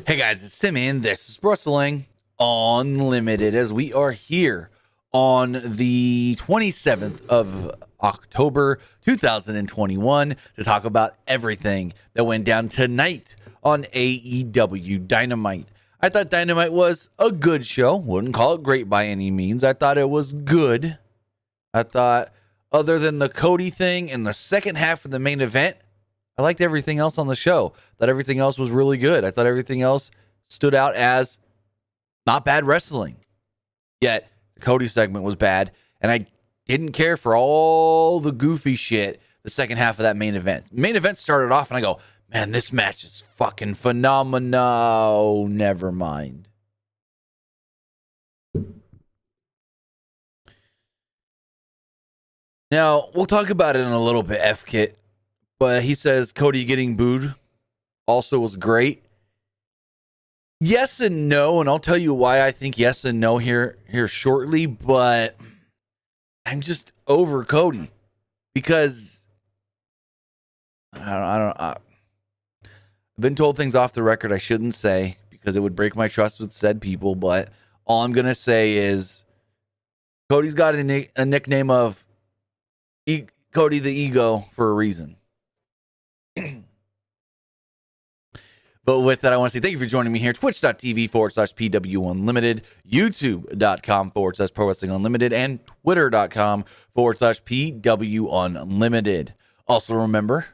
Hey guys, it's Timmy and this is Wrestling Unlimited as we are here on the 27th of October 2021 to talk about everything that went down tonight on AEW Dynamite. I thought Dynamite was a good show. Wouldn't call it great by any means. I thought it was good. I thought other than the Cody thing and the second half of the main event, I liked everything else on the show. Thought everything else was really good. I thought everything else stood out as not bad wrestling. Yet, the Cody segment was bad, and I didn't care for all the goofy shit the second half of that main event. Main event started off, and I go, man, this match is fucking phenomenal. Never mind. Now, we'll talk about it in a little bit, F-Kit. But he says Cody getting booed also was great. Yes and no, and I'll tell you why I think yes and no here shortly, but I'm just over Cody because I've been told things off the record I shouldn't say because it would break my trust with said people, but all I'm going to say is Cody's got a nickname of Cody the Ego for a reason. But with that, I want to say thank you for joining me here. Twitch.tv/PWU Unlimited, YouTube.com/Pro Wrestling Unlimited, and Twitter.com/PWU Unlimited. Also, remember, if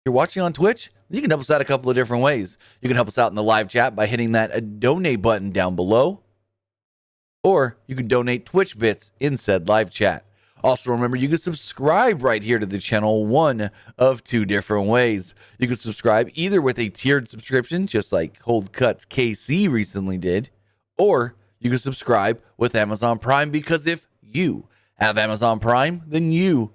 you're watching on Twitch, you can help us out a couple of different ways. You can help us out in the live chat by hitting that donate button down below, or you can donate Twitch bits in said live chat. Also, remember, you can subscribe right here to the channel one of two different ways. You can subscribe either with a tiered subscription, just like Cold Cuts KC recently did, or you can subscribe with Amazon Prime, because if you have Amazon Prime, then you,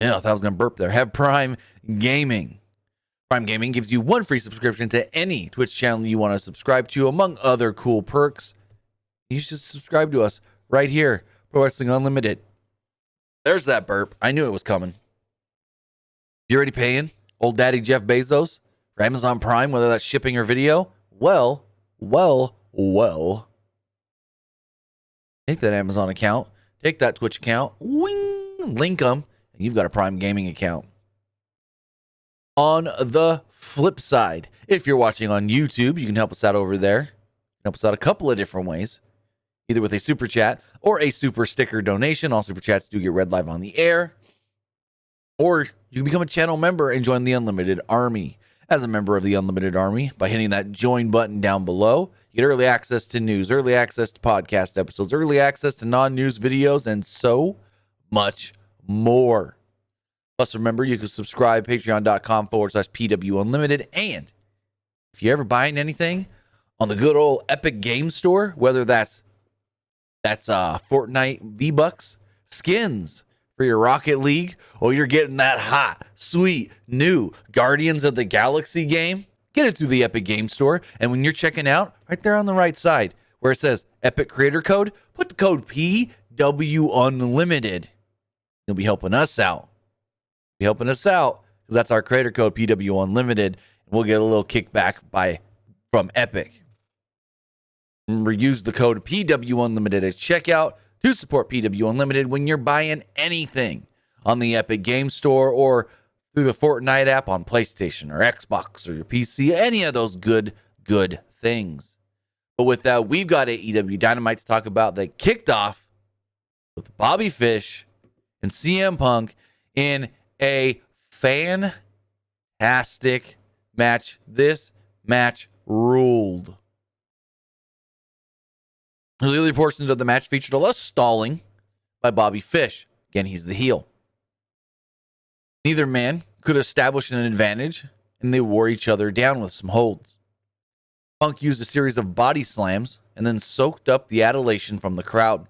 I thought I was going to burp there, have Prime Gaming. Prime Gaming gives you one free subscription to any Twitch channel you want to subscribe to, among other cool perks. You should subscribe to us right here. Pro Wrestling Unlimited. There's that burp. I knew it was coming. You already paying old daddy Jeff Bezos for Amazon Prime, whether that's shipping or video? Well. Take that Amazon account, take that Twitch account, link them, and you've got a Prime Gaming account. On the flip side, if you're watching on YouTube, you can help us out over there. Help us out a couple of different ways. Either with a super chat or a super sticker donation. All super chats do get read live on the air. Or you can become a channel member and join the Unlimited Army. As a member of the Unlimited Army, by hitting that join button down below, you get early access to news, early access to podcast episodes, early access to non-news videos, and so much more. Plus, remember, you can subscribe patreon.com/PW Unlimited. And if you're ever buying anything on the good old Epic Game Store, whether that's Fortnite V-Bucks, skins for your Rocket League, or you're getting that hot, sweet, new Guardians of the Galaxy game, get it through the Epic Game Store. And when you're checking out, right there on the right side, where it says Epic Creator Code, put the code PW Unlimited. You'll be helping us out. Because that's our creator code, PW Unlimited. And we'll get a little kickback from Epic. Remember, use the code PW Unlimited at checkout to support PW Unlimited when you're buying anything on the Epic Game Store or through the Fortnite app on PlayStation or Xbox or your PC, any of those good things. But with that, we've got AEW Dynamite to talk about that kicked off with Bobby Fish and CM Punk in a fantastic match. This match ruled. The early portions of the match featured a lot of stalling by Bobby Fish. Again, he's the heel. Neither man could establish an advantage, and they wore each other down with some holds. Punk used a series of body slams and then soaked up the adulation from the crowd.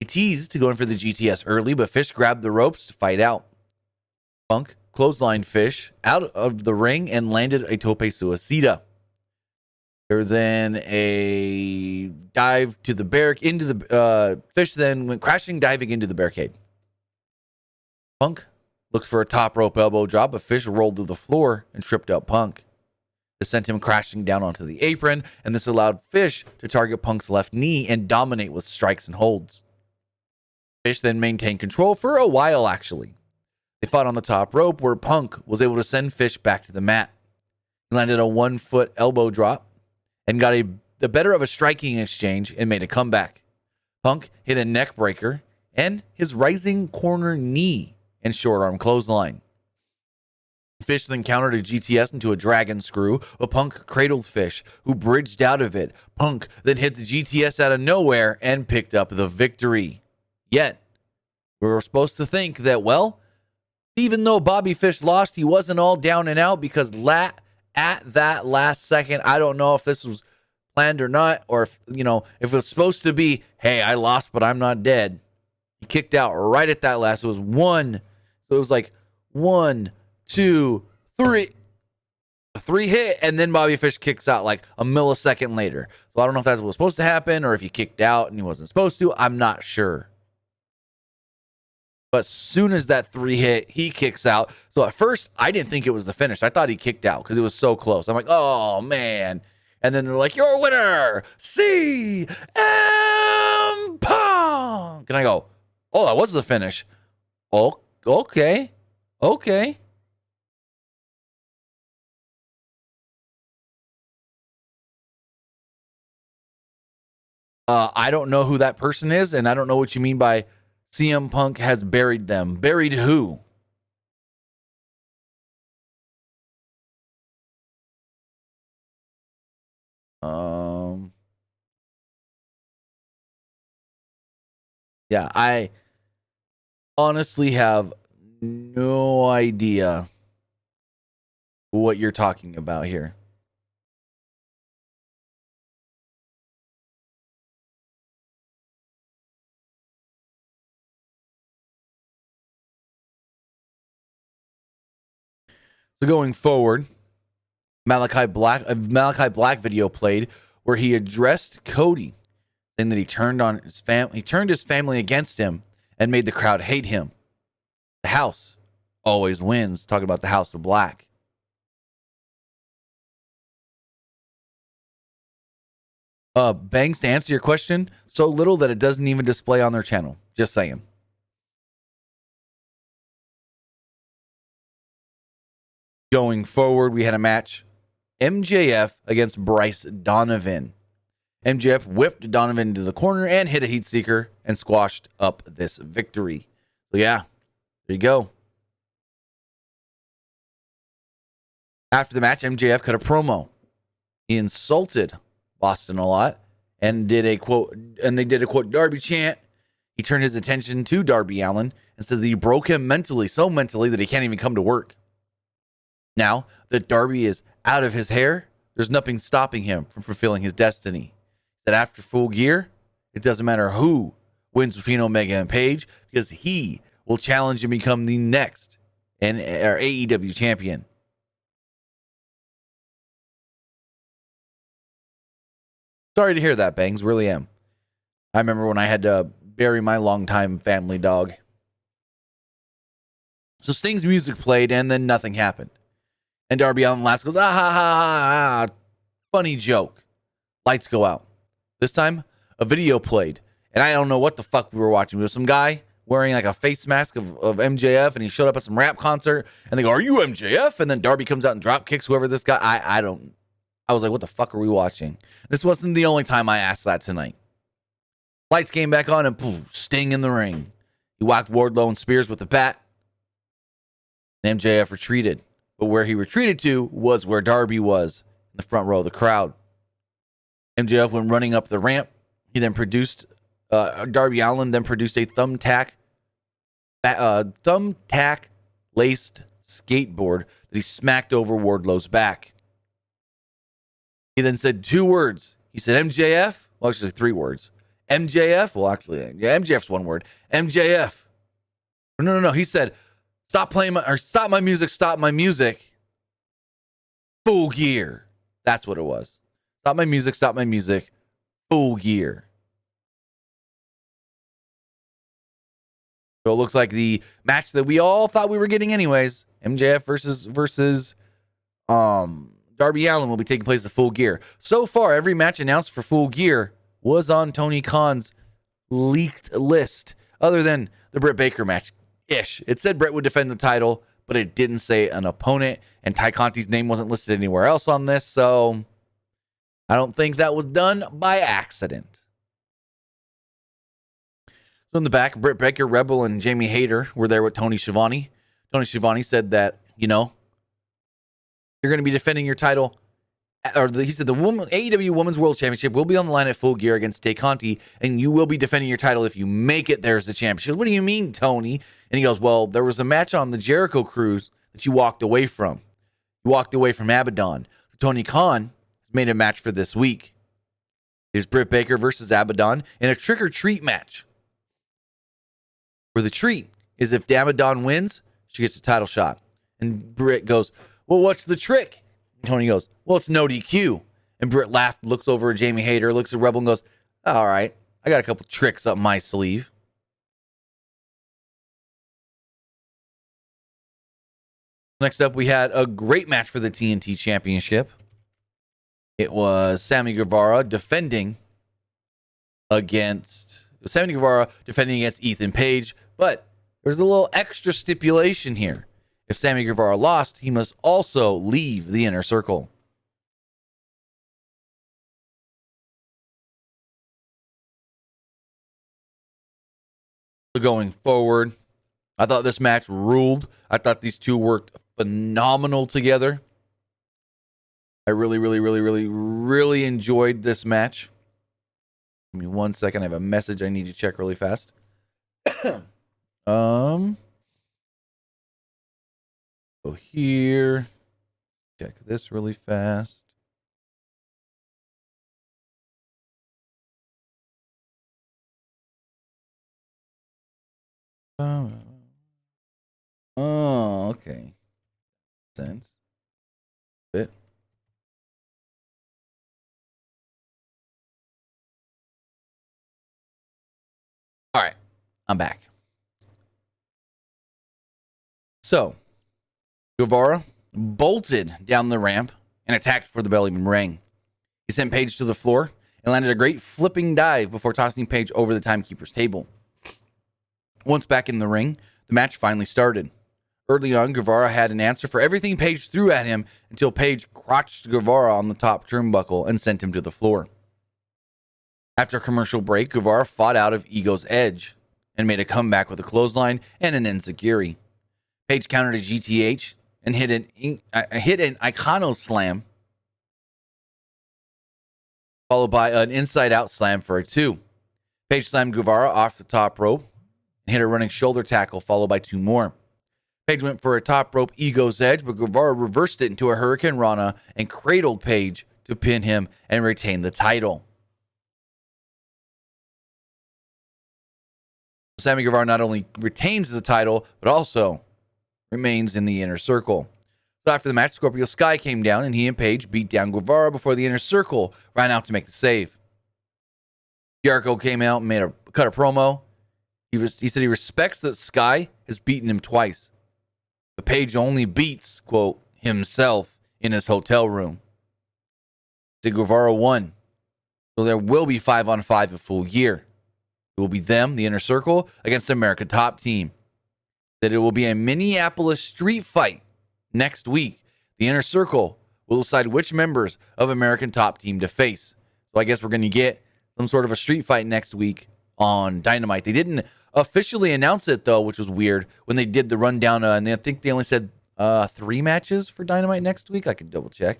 He teased to go in for the GTS early, but Fish grabbed the ropes to fight out. Punk clotheslined Fish out of the ring and landed a tope suicida. There was then a dive to the Fish then went crashing, diving into the barricade. Punk looked for a top rope elbow drop, but Fish rolled to the floor and tripped up Punk. This sent him crashing down onto the apron, and this allowed Fish to target Punk's left knee and dominate with strikes and holds. Fish then maintained control for a while, actually. They fought on the top rope, where Punk was able to send Fish back to the mat. He landed a 1-foot elbow drop and got the better of a striking exchange and made a comeback. Punk hit a neck breaker and his rising corner knee and short arm clothesline. Fish then countered a GTS into a dragon screw, but Punk cradled Fish, who bridged out of it. Punk then hit the GTS out of nowhere and picked up the victory. Yet, we were supposed to think that, well, even though Bobby Fish lost, he wasn't all down and out, because at that last second, I don't know if this was planned or not, or if it was supposed to be, hey, I lost, but I'm not dead. He kicked out right at that last. It was like 1, 2, 3. A 3 hit, and then Bobby Fish kicks out like a millisecond later. So I don't know if that's what was supposed to happen, or if he kicked out and he wasn't supposed to. I'm not sure. But as soon as that 3 hit, he kicks out. So at first, I didn't think it was the finish. I thought he kicked out because it was so close. I'm like, oh, man. And then they're like, your winner, CM Punk. And I go, oh, that was the finish. Oh, okay. I don't know who that person is, and I don't know what you mean by CM Punk has buried them. Buried who? Yeah, I honestly have no idea what you're talking about here. So going forward, Malachi Black video played where he addressed Cody, saying that he turned his family against him and made the crowd hate him. The house always wins. Talking about the House of Black. Banks, to answer your question, so little that it doesn't even display on their channel. Just saying. Going forward, we had a match. MJF against Bryce Donovan. MJF whipped Donovan into the corner and hit a heat seeker and squashed up this victory. So yeah, there you go. After the match, MJF cut a promo. He insulted Boston a lot and they did a quote Darby chant. He turned his attention to Darby Allin and said that he broke him mentally, so mentally that he can't even come to work. Now that Darby is out of his hair, there's nothing stopping him from fulfilling his destiny. That after Full Gear, it doesn't matter who wins between Omega and Page, because he will challenge and become the next AEW champion. Sorry to hear that, Bangs. Really am. I remember when I had to bury my longtime family dog. So Sting's music played, and then nothing happened. And Darby Allin last goes, ah, ha, ha, ha, ha. Funny joke. Lights go out. This time, a video played. And I don't know what the fuck we were watching. There was some guy wearing like a face mask of MJF, and he showed up at some rap concert, and they go, are you MJF? And then Darby comes out and drop kicks whoever this guy. I was like, what the fuck are we watching? This wasn't the only time I asked that tonight. Lights came back on, and poof, Sting in the ring. He whacked Wardlow and Spears with the bat. And MJF retreated. But where he retreated to was where Darby was, in the front row of the crowd. MJF went running up the ramp. He then produced, Darby Allin then produced a thumbtack laced skateboard that he smacked over Wardlow's back. He then said 2 words. He said MJF. Well, actually 3 words. MJF. Well, actually, yeah, MJF's 1 word. MJF. No. He said, stop my music, stop my music. Full Gear. That's what it was. Stop my music. Full Gear. So it looks like the match that we all thought we were getting anyways. MJF versus Darby Allin will be taking place at Full Gear. So far, every match announced for Full Gear was on Tony Khan's leaked list, other than the Britt Baker match-ish. It said Britt would defend the title, but it didn't say an opponent, and Ty Conti's name wasn't listed anywhere else on this, so I don't think that was done by accident. So in the back, Britt Baker, Rebel, and Jamie Hayter were there with Tony Schiavone. Tony Schiavone said that, you're going to be defending your title, he said the AEW Women's World Championship will be on the line at Full Gear against Tay Conti, and you will be defending your title if you make it there's the championship. What do you mean, Tony? And he goes, well, there was a match on the Jericho Cruise that you walked away from. You walked away from Abaddon. Tony Khan made a match for this week. It's Britt Baker versus Abaddon in a trick or treat match, where the treat is if Abaddon wins, she gets a title shot. And Britt goes, well, what's the trick? And Tony goes, well, it's no DQ. And Britt laughed, looks over at Jamie Hayter, looks at Rebel and goes, all right, I got a couple tricks up my sleeve. Next up, we had a great match for the TNT Championship. It was Sammy Guevara defending against Ethan Page, but there's a little extra stipulation here. If Sammy Guevara lost, he must also leave the Inner Circle. Going forward, I thought this match ruled. I thought these two worked phenomenal together. I really enjoyed this match. Give me 1 second. I have a message I need to check really fast. Go here. Check this really fast. Oh, okay. Sense. Bit. All right, I'm back. So, Guevara bolted down the ramp and attacked for the Bellyman ring. He sent Page to the floor and landed a great flipping dive before tossing Page over the timekeeper's table. Once back in the ring, the match finally started. Early on, Guevara had an answer for everything Page threw at him until Page crotched Guevara on the top turnbuckle and sent him to the floor. After a commercial break, Guevara fought out of Ego's Edge and made a comeback with a clothesline and an enziguri. Page countered a GTH and hit an Icono Slam, followed by an inside-out slam for a 2. Page slammed Guevara off the top rope and hit a running shoulder tackle, followed by 2 more. Page went for a top rope Ego's Edge, but Guevara reversed it into a Hurricane Rana and cradled Page to pin him and retain the title. Sammy Guevara not only retains the title, but also remains in the Inner Circle. So after the match, Scorpio Sky came down and he and Page beat down Guevara before the Inner Circle ran out to make the save. Jericho came out and cut a promo. He said he respects that Sky has beaten him twice, but Page only beats, quote, himself in his hotel room. The Guevara won, so there will be 5-on-5 at Full Gear. It will be them, the Inner Circle, against the America Top Team. That it will be a Minneapolis street fight next week. The Inner Circle will decide which members of American Top Team to face. So I guess we're going to get some sort of a street fight next week on Dynamite. They didn't officially announce it, though, which was weird when they did the rundown. And I think they only said 3 matches for Dynamite next week. I can double check.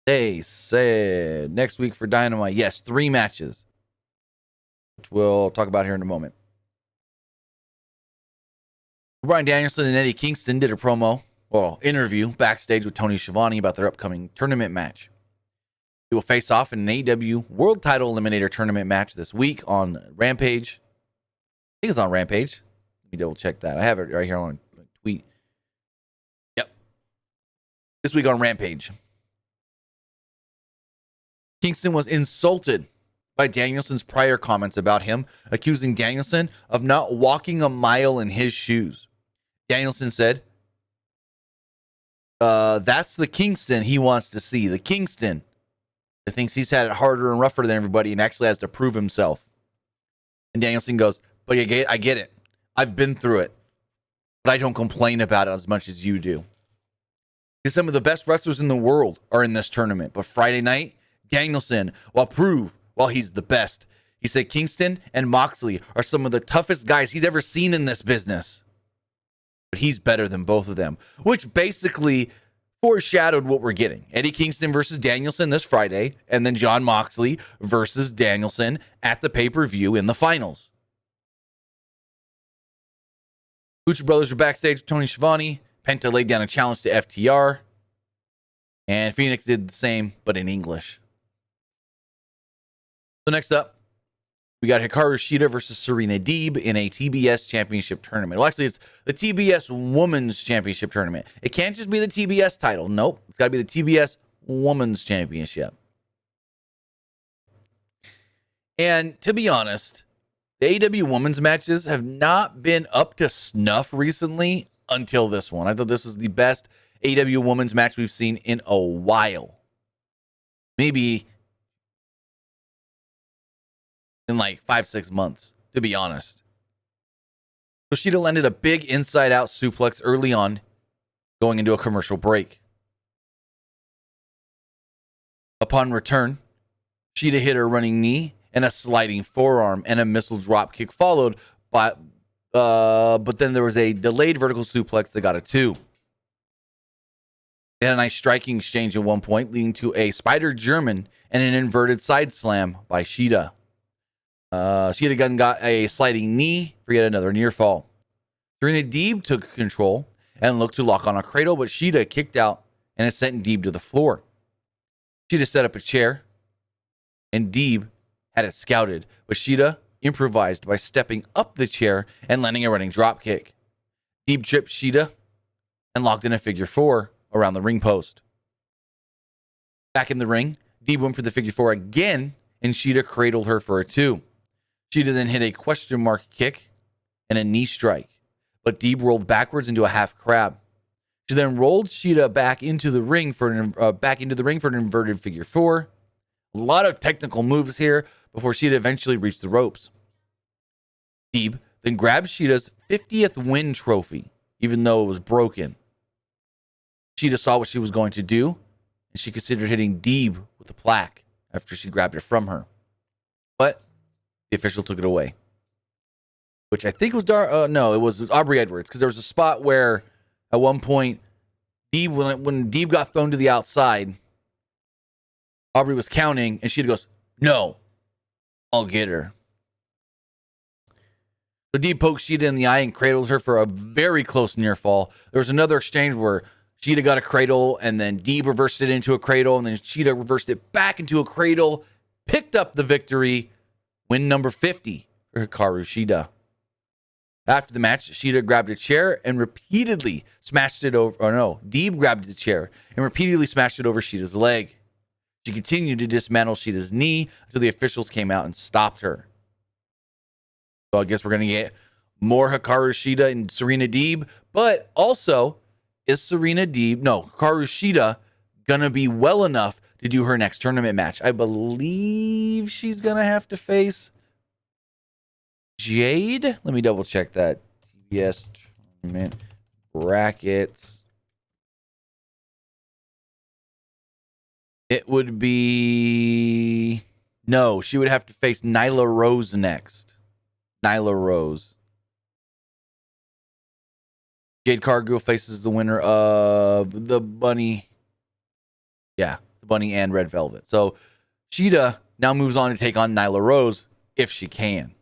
They said next week for Dynamite, yes, 3 matches, which we'll talk about here in a moment. Bryan Danielson and Eddie Kingston did a interview backstage with Tony Schiavone about their upcoming tournament match. They will face off in an AEW World Title Eliminator Tournament match this week on Rampage. I think it's on Rampage. Let me double check that. I have it right here on a tweet. Yep. This week on Rampage. Kingston was insulted by Danielson's prior comments about him, accusing Danielson of not walking a mile in his shoes. Danielson said, that's the Kingston he wants to see. The Kingston that thinks he's had it harder and rougher than everybody and actually has to prove himself. And Danielson goes, but I get it. I've been through it. But I don't complain about it as much as you do. Because some of the best wrestlers in the world are in this tournament. But Friday night, Danielson while he's the best. He said Kingston and Moxley are some of the toughest guys he's ever seen in this business. But he's better than both of them. Which basically foreshadowed what we're getting. Eddie Kingston versus Danielson this Friday. And then Jon Moxley versus Danielson at the pay-per-view in the finals. Lucha Brothers were backstage with Tony Schiavone. Penta laid down a challenge to FTR. And Phoenix did the same, but in English. So next up, we got Hikaru Shida versus Serena Deeb in a TBS Championship tournament. Well, actually, it's the TBS Women's Championship tournament. It can't just be the TBS title. Nope. It's got to be the TBS Women's Championship. And to be honest, the AEW Women's matches have not been up to snuff recently until this one. I thought this was the best AEW Women's match we've seen in a while. Maybe in like 5-6 months, to be honest. So Shida landed a big inside-out suplex early on, going into a commercial break. Upon return, Shida hit her running knee and a sliding forearm and a missile drop kick followed by, but then there was a delayed vertical suplex that got a 2. They had a nice striking exchange at one point, leading to a Spider German and an inverted side slam by Shida. Shida Gunn got a sliding knee for yet another near fall. Serena Deeb took control and looked to lock on a cradle, but Shida kicked out and it sent Deeb to the floor. Shida set up a chair, and Deeb had it scouted, but Shida improvised by stepping up the chair and landing a running drop kick. Deeb tripped Shida and locked in a figure 4 around the ring post. Back in the ring, Deeb went for the figure 4 again, and Shida cradled her for a 2. Shida then hit a question mark kick and a knee strike, but Deeb rolled backwards into a half crab. She then rolled Shida back into the ring for an inverted figure 4. A lot of technical moves here before Shida eventually reached the ropes. Deeb then grabbed Shida's 50th win trophy, even though it was broken. Shida saw what she was going to do, and she considered hitting Deeb with a plaque after she grabbed it from her. But the official took it away. Which I think was it was Aubrey Edwards, because there was a spot where at one point, Deeb, when Deeb got thrown to the outside, Aubrey was counting, and Shida goes, "No, I'll get her." So Deeb poked Shida in the eye and cradled her for a very close near fall. There was another exchange where Shida got a cradle, and then Deeb reversed it into a cradle, and then Shida reversed it back into a cradle, picked up the victory, win number 50 for Hikaru Shida. After the match, Shida grabbed a chair and repeatedly smashed it over. Deeb grabbed the chair and repeatedly smashed it over Shida's leg. She continued to dismantle Shida's knee until the officials came out and stopped her. So I guess we're going to get more Hikaru Shida and Serena Deeb, but also, is Hikaru Shida going to be well enough to do her next tournament match? I believe she's going to have to face Jade. Let me double check that. TBS tournament brackets. It would be... No, she would have to face Nyla Rose next. Nyla Rose. Jade Cargill faces the winner of the Bunny. Yeah, the Bunny and Red Velvet. So Shida now moves on to take on Nyla Rose if she can.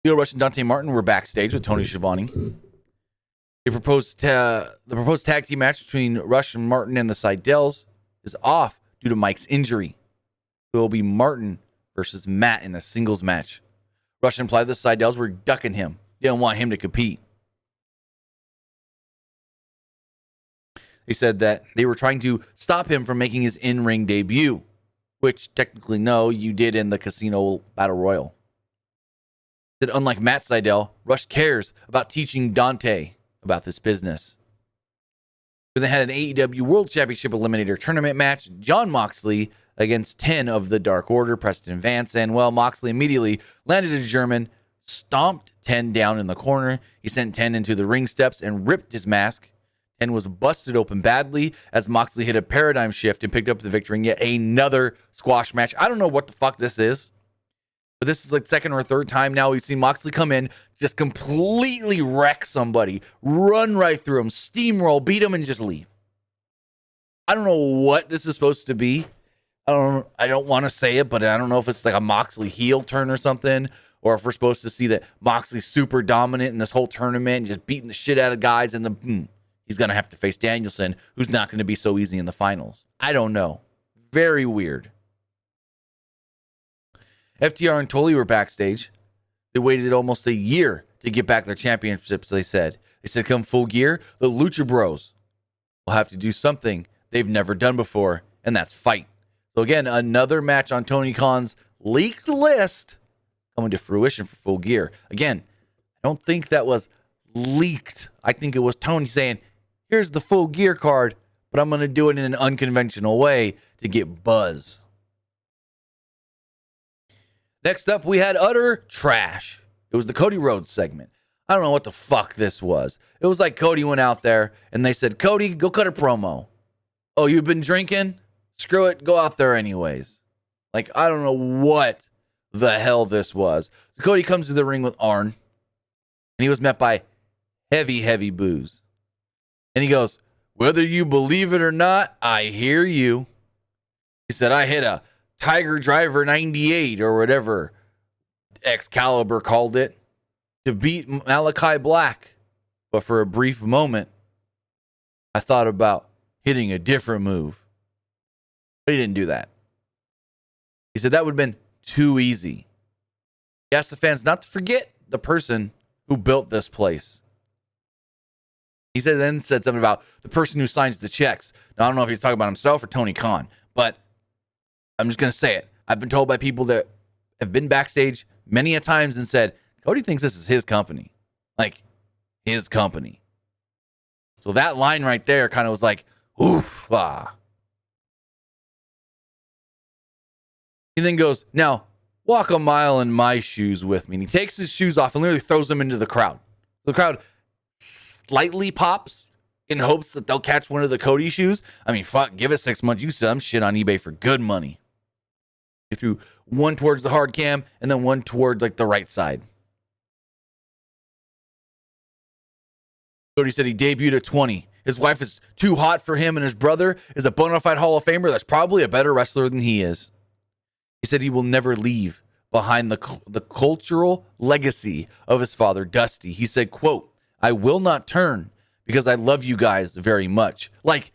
Leo Rush and Dante Martin were backstage with Tony Schiavone. The proposed tag team match between Rush and Martin and the Seidel's is off due to Mike's injury. It will be Martin versus Matt in a singles match. Rush implied the Seidel's were ducking him. They didn't want him to compete. They said that they were trying to stop him from making his in-ring debut, which technically, no, you did in the Casino Battle Royal. That unlike Matt Sydal, Rush cares about teaching Dante about this business. Then they had an AEW World Championship Eliminator Tournament match. Jon Moxley against 10 of the Dark Order, Preston Vance. And, well, Moxley immediately landed a German, stomped 10 down in the corner. He sent 10 into the ring steps and ripped his mask. 10 was busted open badly as Moxley hit a paradigm shift and picked up the victory in yet another squash match. I don't know what the fuck this is, but this is like second or third time now we've seen Moxley come in, just completely wreck somebody, run right through him, steamroll, beat him, and just leave. I don't know what this is supposed to be. I don't want to say it, but I don't know if it's like a Moxley heel turn or something, or if we're supposed to see that Moxley's super dominant in this whole tournament and just beating the shit out of guys, and he's going to have to face Danielson, who's not going to be so easy in the finals. I don't know. Very weird. FTR and Tully were backstage. They waited almost a year to get back their championships, they said. They said, come full gear, the Lucha Bros will have to do something they've never done before, and that's fight. So again, another match on Tony Khan's leaked list coming to fruition for Full Gear. Again, I don't think that was leaked. I think it was Tony saying, here's the Full Gear card, but I'm going to do it in an unconventional way to get buzz. Next up, we had utter trash. It was the Cody Rhodes segment. I don't know what the fuck this was. It was like Cody went out there and they said, Cody, go cut a promo. Oh, you've been drinking? Screw it. Go out there anyways. Like, I don't know what the hell this was. So Cody comes to the ring with Arn, and he was met by heavy, heavy boos. And he goes, whether you believe it or not, I hear you. He said, I hit a Tiger Driver 98 or whatever Excalibur called it to beat Malachi Black. But for a brief moment, I thought about hitting a different move. But he didn't do that. He said that would have been too easy. He asked the fans not to forget the person who built this place. He then said something about the person who signs the checks. Now, I don't know if he's talking about himself or Tony Khan, but I'm just going to say it. I've been told by people that have been backstage many a times and said, Cody thinks this is his company. Like, his company. So that line right there kind of was like, oof, ah. He then goes, now, walk a mile in my shoes with me. And he takes his shoes off and literally throws them into the crowd. The crowd slightly pops in hopes that they'll catch one of the Cody shoes. I mean, fuck, give it 6 months. You sell some shit on eBay for good money. He threw one towards the hard cam and then one towards like the right side. Cody said he debuted at 20. His wife is too hot for him, and his brother is a bona fide Hall of Famer that's probably a better wrestler than he is. He said he will never leave behind the cultural legacy of his father, Dusty. He said, quote, I will not turn because I love you guys very much. Like,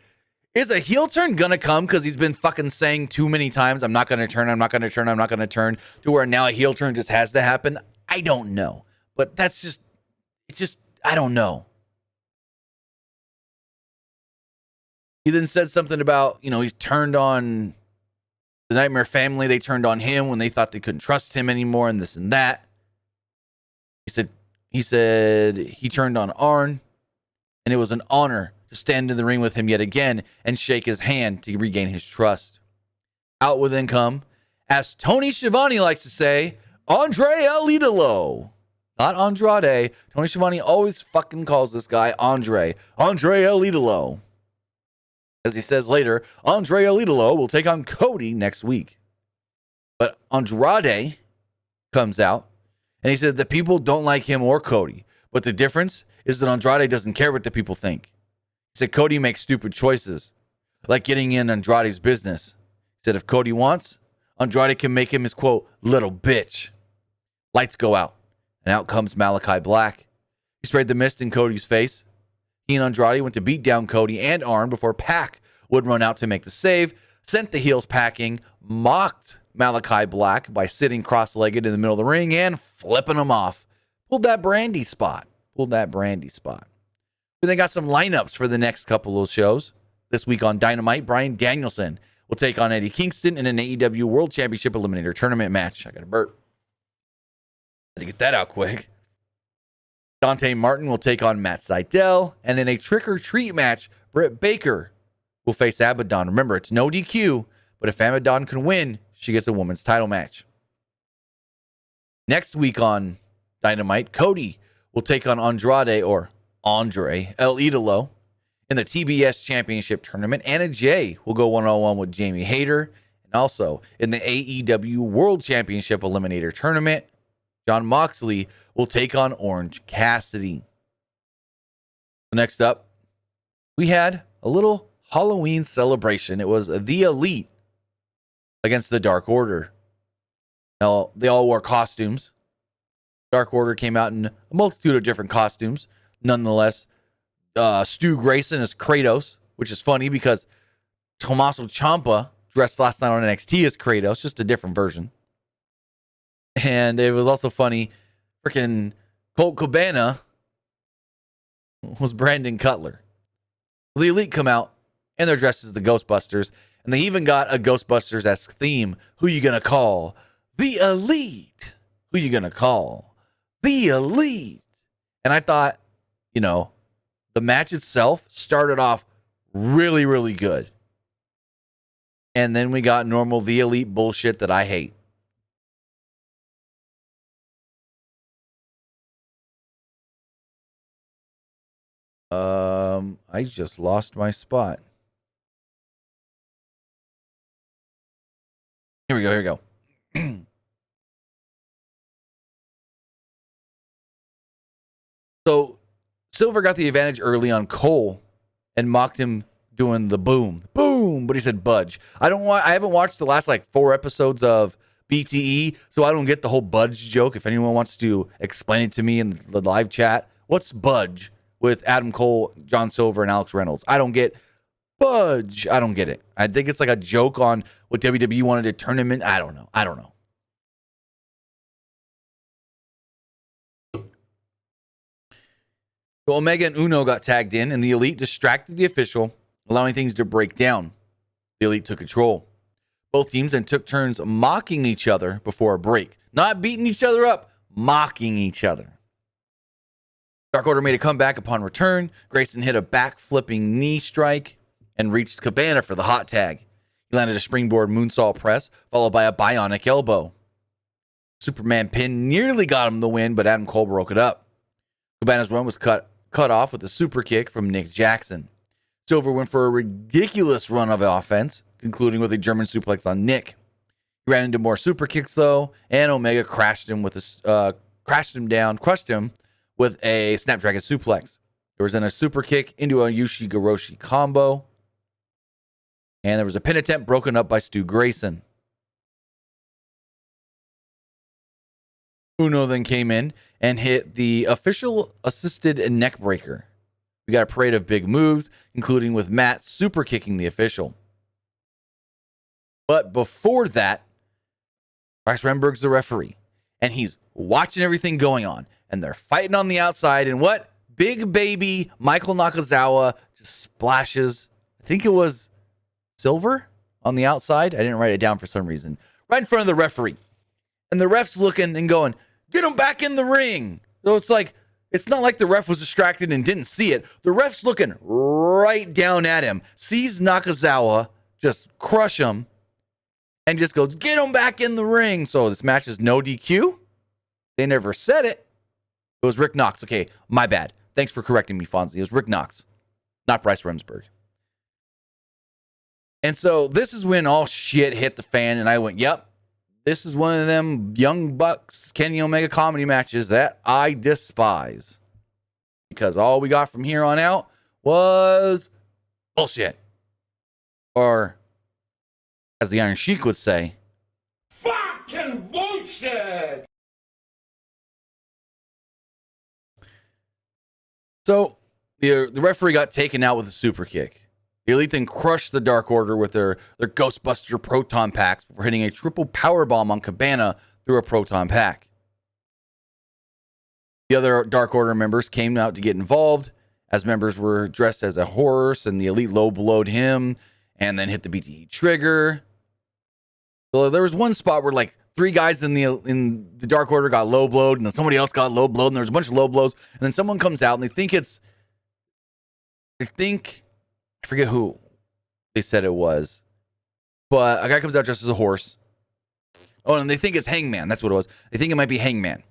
is a heel turn going to come because he's been fucking saying too many times, I'm not going to turn, I'm not going to turn, I'm not going to turn, to where now a heel turn just has to happen? I don't know. But that's just, it's just, I don't know. He then said something about, he's turned on the Nightmare Family. They turned on him when they thought they couldn't trust him anymore and this and that. He said he turned on Arn, and it was an honor to stand in the ring with him yet again and shake his hand to regain his trust. Out would then come, as Tony Schiavone likes to say, Andre El Idolo. Not Andrade. Tony Schiavone always fucking calls this guy Andre El Idolo. As he says later, Andre El Idolo will take on Cody next week. But Andrade comes out, and he said that people don't like him or Cody. But the difference is that Andrade doesn't care what the people think. He said Cody makes stupid choices, like getting in Andrade's business. He said if Cody wants, Andrade can make him his, quote, little bitch. Lights go out, and out comes Malachi Black. He sprayed the mist in Cody's face. He and Andrade went to beat down Cody and Arn before Pac would run out to make the save, sent the heels packing, mocked Malachi Black by sitting cross-legged in the middle of the ring and flipping him off. Pulled that brandy spot. We then got some lineups for the next couple of shows. This week on Dynamite, Bryan Danielson will take on Eddie Kingston in an AEW World Championship Eliminator Tournament match. I got a burp. to get that out quick. Dante Martin will take on Matt Sydal. And in a trick-or-treat match, Britt Baker will face Abaddon. Remember, it's no DQ, but if Abaddon can win, she gets a women's title match. Next week on Dynamite, Cody will take on Andrade or Andre El Idolo in the TBS Championship Tournament. Anna Jay will go one-on-one with Jamie Hayter. And also in the AEW World Championship Eliminator Tournament, Jon Moxley will take on Orange Cassidy. Next up, we had a little Halloween celebration. It was the Elite against the Dark Order. Now, they all wore costumes. Dark Order came out in a multitude of different costumes. Nonetheless, Stu Grayson is Kratos, which is funny because Tommaso Ciampa dressed last night on NXT as Kratos, just a different version. And it was also funny, freaking Colt Cabana was Brandon Cutler. The Elite come out, and they're dressed as the Ghostbusters, and they even got a Ghostbusters-esque theme. Who you gonna call? The Elite. Who you gonna call? The Elite. And I thought, the match itself started off really, really good. And then we got normal The Elite bullshit that I hate. I just lost my spot. Here we go. So Silver got the advantage early on Cole and mocked him doing the boom, but he said budge. I haven't watched the last 4 episodes of BTE, so I don't get the whole budge joke. If anyone wants to explain it to me in the live chat, what's budge with Adam Cole, John Silver, and Alex Reynolds? I don't get budge. I don't get it. I think it's like a joke on what WWE wanted to turn him in. I don't know. So Omega and Uno got tagged in, and the Elite distracted the official, allowing things to break down. The Elite took control. Both teams then took turns mocking each other before a break. Not beating each other up, mocking each other. Dark Order made a comeback upon return. Grayson hit a back-flipping knee strike and reached Cabana for the hot tag. He landed a springboard moonsault press, followed by a bionic elbow. Superman pin nearly got him the win, but Adam Cole broke it up. Cabana's run was cut off with a super kick from Nick Jackson. Silver went for a ridiculous run of offense, concluding with a German suplex on Nick. He ran into more super kicks though, and Omega crushed him with a Snapdragon suplex. There was then a super kick into a Yushi-Goroshi combo, and there was a pin attempt broken up by Stu Grayson. Uno then came in and hit the official assisted neck breaker. We got a parade of big moves, including with Matt super kicking the official. But before that, Bryce Remberg's the referee, and he's watching everything going on, and they're fighting on the outside, and what? Big baby Michael Nakazawa just splashes, I think it was Silver on the outside. I didn't write it down for some reason. Right in front of the referee. And the ref's looking and going, get him back in the ring. So it's not like the ref was distracted and didn't see it. The ref's looking right down at him, sees Nakazawa just crush him, and just goes, get him back in the ring. So this match is no DQ. They never said it. It was Rick Knox. Okay, my bad. Thanks for correcting me, Fonzie. It was Rick Knox, not Bryce Remsburg. And so this is when all shit hit the fan, and I went, yep. This is one of them Young Bucks, Kenny Omega comedy matches that I despise. Because all we got from here on out was bullshit. Or, as the Iron Sheik would say, fucking bullshit! So, the referee got taken out with a super kick. The Elite then crushed the Dark Order with their Ghostbuster proton packs before hitting a triple powerbomb on Cabana through a proton pack. The other Dark Order members came out to get involved, as members were dressed as a horse, and the Elite low-blowed him and then hit the BTE trigger. So there was one spot where three guys in the Dark Order got low blowed, and then somebody else got low blowed, and there's a bunch of low blows, and then someone comes out and I forget who they said it was, but a guy comes out dressed as a horse. Oh, and they think it's Hangman. That's what it was. They think it might be Hangman.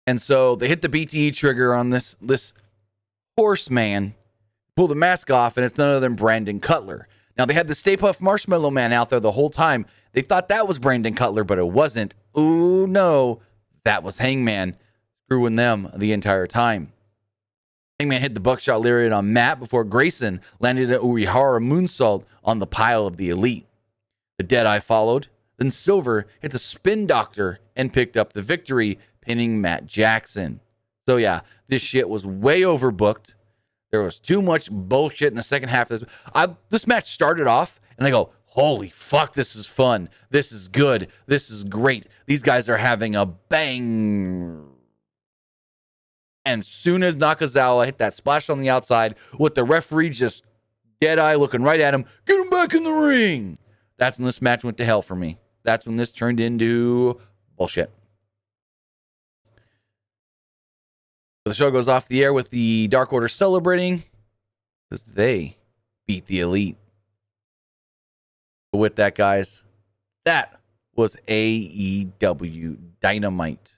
And so they hit the BTE trigger on this horseman, pull the mask off, and it's none other than Brandon Cutler. Now, they had the Stay Puft Marshmallow Man out there the whole time. They thought that was Brandon Cutler, but it wasn't. Ooh, no. That was Hangman, screwing them the entire time. Hangman hit the buckshot lariat on Matt before Grayson landed an Urihara moonsault on the pile of the Elite. The Deadeye followed. Then Silver hit the Spin Doctor and picked up the victory, pinning Matt Jackson. So yeah, this shit was way overbooked. There was too much bullshit in the second half of this. This match started off, and I go, holy fuck, this is fun. This is good. This is great. These guys are having a bang. And soon as Nakazawa hit that splash on the outside, with the referee just dead-eye looking right at him, get him back in the ring. That's when this match went to hell for me. That's when this turned into bullshit. The show goes off the air with the Dark Order celebrating because they beat the Elite. But with that, guys, that was AEW Dynamite.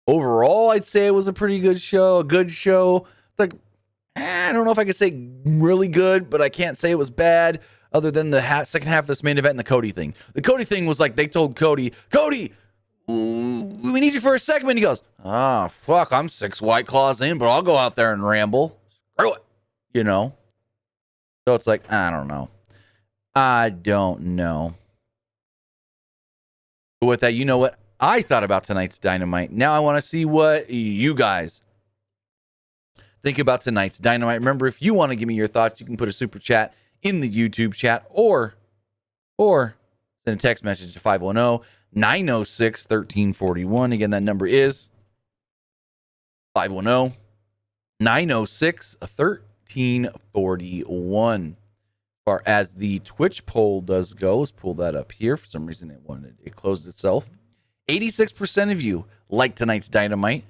Overall, I'd say it was a pretty good show. A good show. Like, I don't know if I could say really good, but I can't say it was bad other than the second half of this main event and the Cody thing. The Cody thing was like they told Cody, we need you for a segment. He goes, fuck, I'm 6 White Claws in, but I'll go out there and ramble. Screw it. You know? So it's like, I don't know. But with that, you know what I thought about tonight's Dynamite. Now I want to see what you guys think about tonight's Dynamite. Remember, if you want to give me your thoughts, you can put a super chat in the YouTube chat or send a text message to 510-906-1341. Again, that number is 510-906-1341. As far as the Twitch poll does go, let's pull that up here. For some reason, it closed itself. 86% of you liked tonight's Dynamite.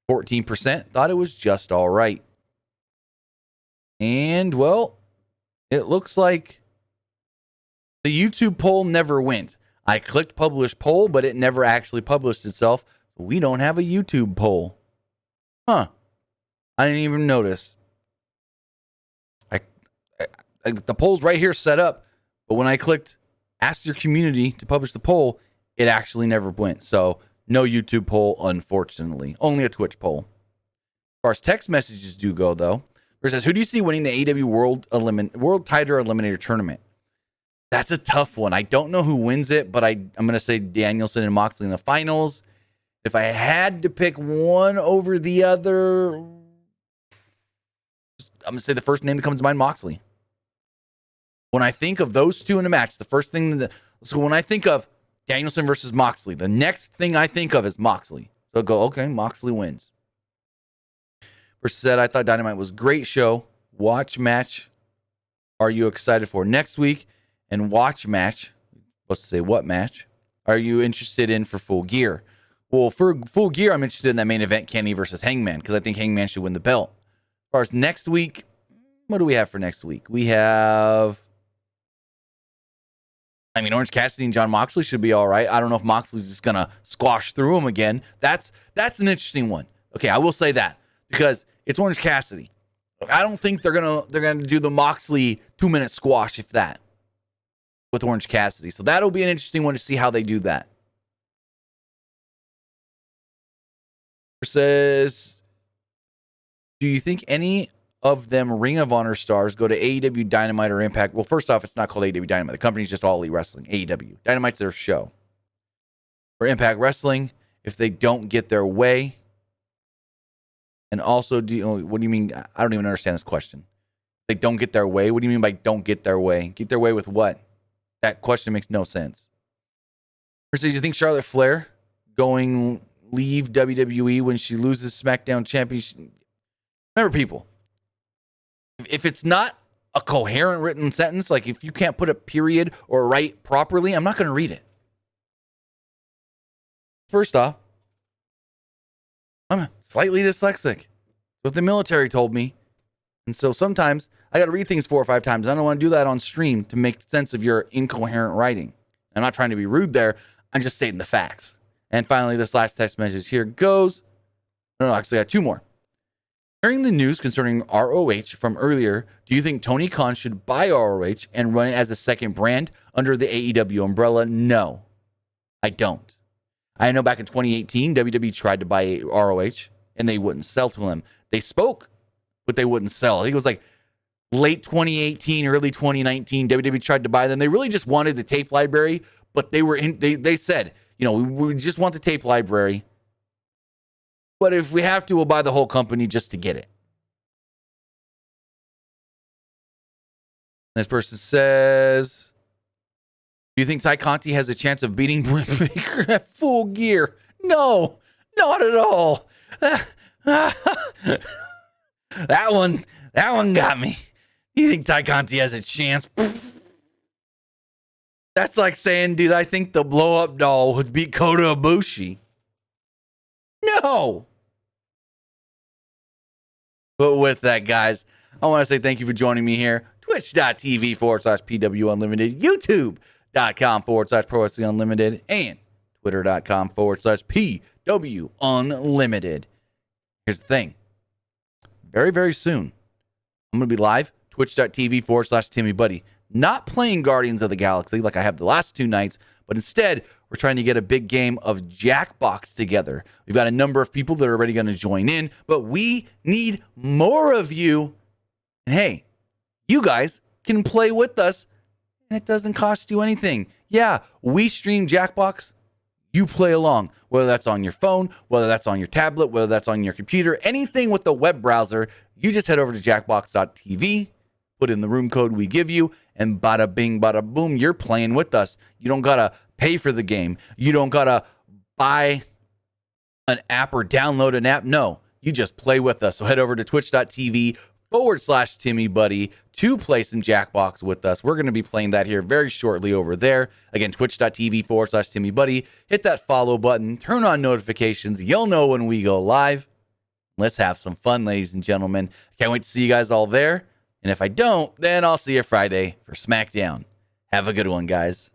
14% thought it was just all right. And, well, it looks like the YouTube poll never went. I clicked publish poll, but it never actually published itself. We don't have a YouTube poll. Huh. I didn't even notice. The poll's right here set up, but when I clicked ask your community to publish the poll, it actually never went. So no YouTube poll, unfortunately. Only a Twitch poll. As far as text messages do go, though, it says, who do you see winning the AEW World Title Eliminator Tournament? That's a tough one. I don't know who wins it, but I'm going to say Danielson and Moxley in the finals. If I had to pick one over the other, I'm going to say the first name that comes to mind, Moxley. When I think of those two in a match, the first thing so when I think of Danielson versus Moxley, the next thing I think of is Moxley. So I go, okay, Moxley wins. Versus said, I thought Dynamite was a great show. Watch match. Are you excited for next week? And watch match. Supposed to say what match? Are you interested in for Full Gear? Well, for Full Gear, I'm interested in that main event, Kenny versus Hangman, because I think Hangman should win the belt. As far as next week, what do we have for next week? We have, Orange Cassidy and John Moxley should be all right. I don't know if Moxley's just going to squash through him again. That's an interesting one. Okay, I will say that because it's Orange Cassidy. I don't think they're gonna do the Moxley 2-minute squash, if that, with Orange Cassidy. So that'll be an interesting one to see how they do that. Says, do you think any of them Ring of Honor stars go to AEW Dynamite or Impact? Well, first off, it's not called AEW Dynamite. The company's just All Elite Wrestling, AEW. Dynamite's their show. For Impact Wrestling, if they don't get their way. And also, what do you mean? I don't even understand this question. They don't get their way? What do you mean by don't get their way? Get their way with what? That question makes no sense. Versus, you think Charlotte Flair leave WWE when she loses SmackDown Championship? Remember, people, if it's not a coherent written sentence, like if you can't put a period or write properly, I'm not going to read it. First off, I'm slightly dyslexic. What the military told me. And so sometimes I got to read things 4 or 5 times. I don't want to do that on stream to make sense of your incoherent writing. I'm not trying to be rude there. I'm just stating the facts. And finally, this last text message here goes. No, actually, I got 2 more. Hearing the news concerning ROH from earlier, do you think Tony Khan should buy ROH and run it as a second brand under the AEW umbrella? No, I don't. I know back in 2018, WWE tried to buy ROH and they wouldn't sell to him. They spoke, but they wouldn't sell. I think it was like late 2018, early 2019. WWE tried to buy them. They really just wanted the tape library, but they said, we just want the tape library. But if we have to, we'll buy the whole company just to get it. This person says, do you think Ty Conti has a chance of beating Britt Baker at Full Gear? No, not at all. That one got me. You think Ty Conti has a chance? That's like saying, dude, I think the blow-up doll would beat Kota Ibushi. No. But with that, guys, I want to say thank you for joining me here. Twitch.tv/PW Unlimited, YouTube.com/Pro Wrestling Unlimited, and Twitter.com/PW Unlimited. Here's the thing. Very, very soon, I'm going to be live, Twitch.tv/TimmyBuddy. Not playing Guardians of the Galaxy like I have the last 2 nights, but instead, we're trying to get a big game of Jackbox together. We've got a number of people that are already going to join in, but we need more of you. And hey, you guys can play with us, and it doesn't cost you anything. Yeah, we stream Jackbox. You play along, whether that's on your phone, whether that's on your tablet, whether that's on your computer, anything with the web browser. You just head over to jackbox.tv, put in the room code we give you, and bada bing, bada boom, you're playing with us. You don't got to pay for the game. You don't got to buy an app or download an app. No, you just play with us. So head over to twitch.tv/TimmyBuddy to play some Jackbox with us. We're going to be playing that here very shortly over there. Again, twitch.tv/TimmyBuddy. Hit that follow button. Turn on notifications. You'll know when we go live. Let's have some fun, ladies and gentlemen. Can't wait to see you guys all there. And if I don't, then I'll see you Friday for SmackDown. Have a good one, guys.